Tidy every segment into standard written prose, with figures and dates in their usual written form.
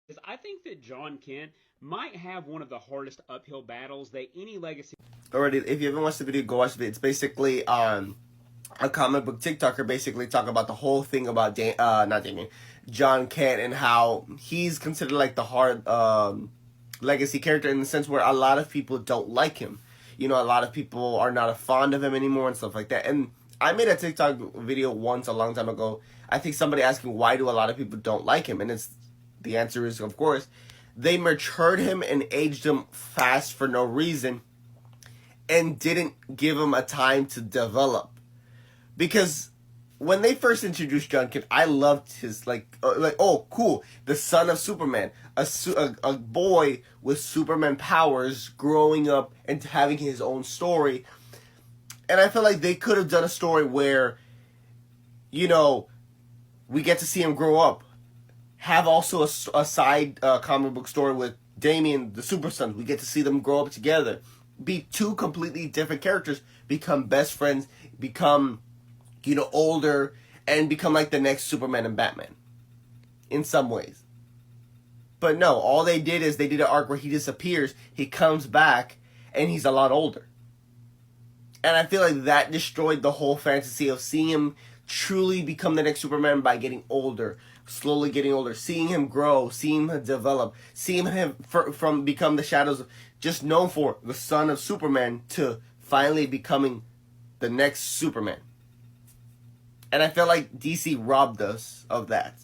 Is I think that John Kent might have one of the hardest uphill battles that any legacy. Already, if you haven't watched the video, go watch the video. It's basically a comic book TikToker basically talking about the whole thing about not Damien, John Kent, and how he's considered like the hard legacy character in the sense where a lot of people don't like him. You know, a lot of people are not fond of him anymore and stuff like that. And I made a TikTok video once a long time ago. I think somebody asking why do a lot of people don't like him, and it's the answer is of course they matured him and aged him fast for no reason and didn't give him a time to develop. Because when they first introduced John Kent, I loved his oh cool, the son of Superman, a boy with Superman powers growing up and having his own story. And I feel like they could have done a story where, you know, we get to see him grow up. Have also a side comic book story with Damian, the Super Sons. We get to see them grow up together. Be two completely different characters, become best friends, become, you know, older, and become like the next Superman and Batman. In some ways. But no, all they did is they did an arc where he disappears, he comes back, and he's a lot older. And I feel like that destroyed the whole fantasy of seeing him truly become the next Superman by getting older, slowly getting older, seeing him grow, seeing him develop, seeing him from become the shadows, just known for the son of Superman, to finally becoming the next Superman. And I feel like DC robbed us of that.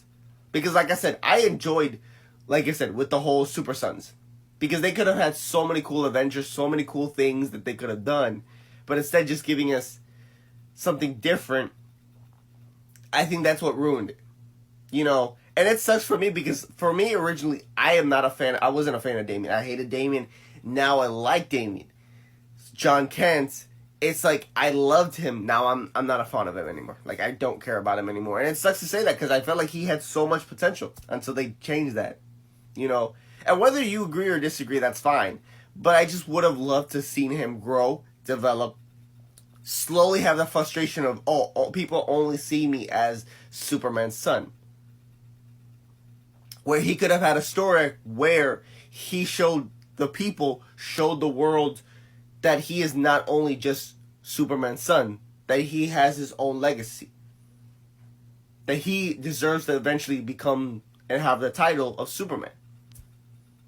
Because like I said, I enjoyed, like I said, with the whole Super Sons. Because they could have had so many cool Avengers, so many cool things that they could have done. But instead just giving us something different, I think that's what ruined it. You know, and it sucks for me because for me originally, I wasn't a fan of Damian. I hated Damian. Now I like Damian. John Kent, it's like I loved him. Now I'm not a fan of him anymore. Like I don't care about him anymore. And it sucks to say that because I felt like he had so much potential until they changed that. You know, and whether you agree or disagree, that's fine. But I just would have loved to seen him grow, develop, slowly have the frustration of people only see me as Superman's son. Where he could have had a story where he showed the world that he is not only just Superman's son, that he has his own legacy. That he deserves to eventually become and have the title of Superman.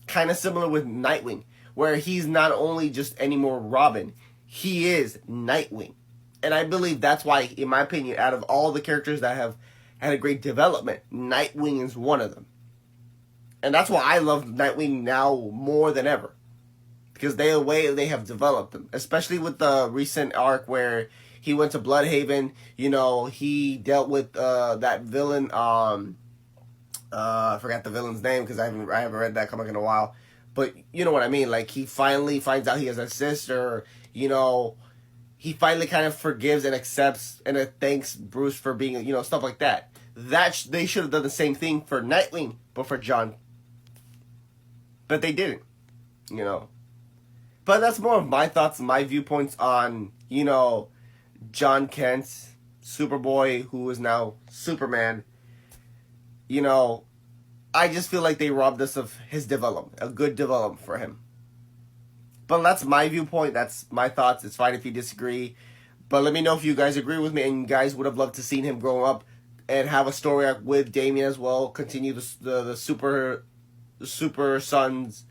Kind of similar with Nightwing, where he's not only just anymore Robin, he is Nightwing. And I believe that's why, in my opinion, out of all the characters that have had a great development, Nightwing is one of them. And that's why I love Nightwing now more than ever. Because the way they have developed him. Especially with the recent arc where he went to Bloodhaven. You know, he dealt with that villain. I forgot the villain's name because I haven't read that comic in a while. But you know what I mean. Like, he finally finds out he has a sister. You know, he finally kind of forgives and accepts and thanks Bruce for being, you know, stuff like that. They should have done the same thing for Nightwing, but for John. But they didn't, you know. But that's more of my thoughts and my viewpoints on, you know, John Kent, Superboy, who is now Superman. You know, I just feel like they robbed us of his development, a good development for him. But that's my viewpoint. That's my thoughts. It's fine if you disagree. But let me know if you guys agree with me and you guys would have loved to seen him grow up and have a story arc with Damian as well. Continue the Super Sons.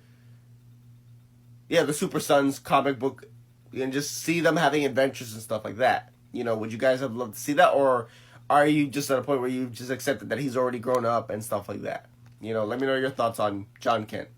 Yeah, the Super Sons comic book. And just see them having adventures and stuff like that. You know, would you guys have loved to see that? Or are you just at a point where you just accepted that he's already grown up and stuff like that? You know, let me know your thoughts on John Kent.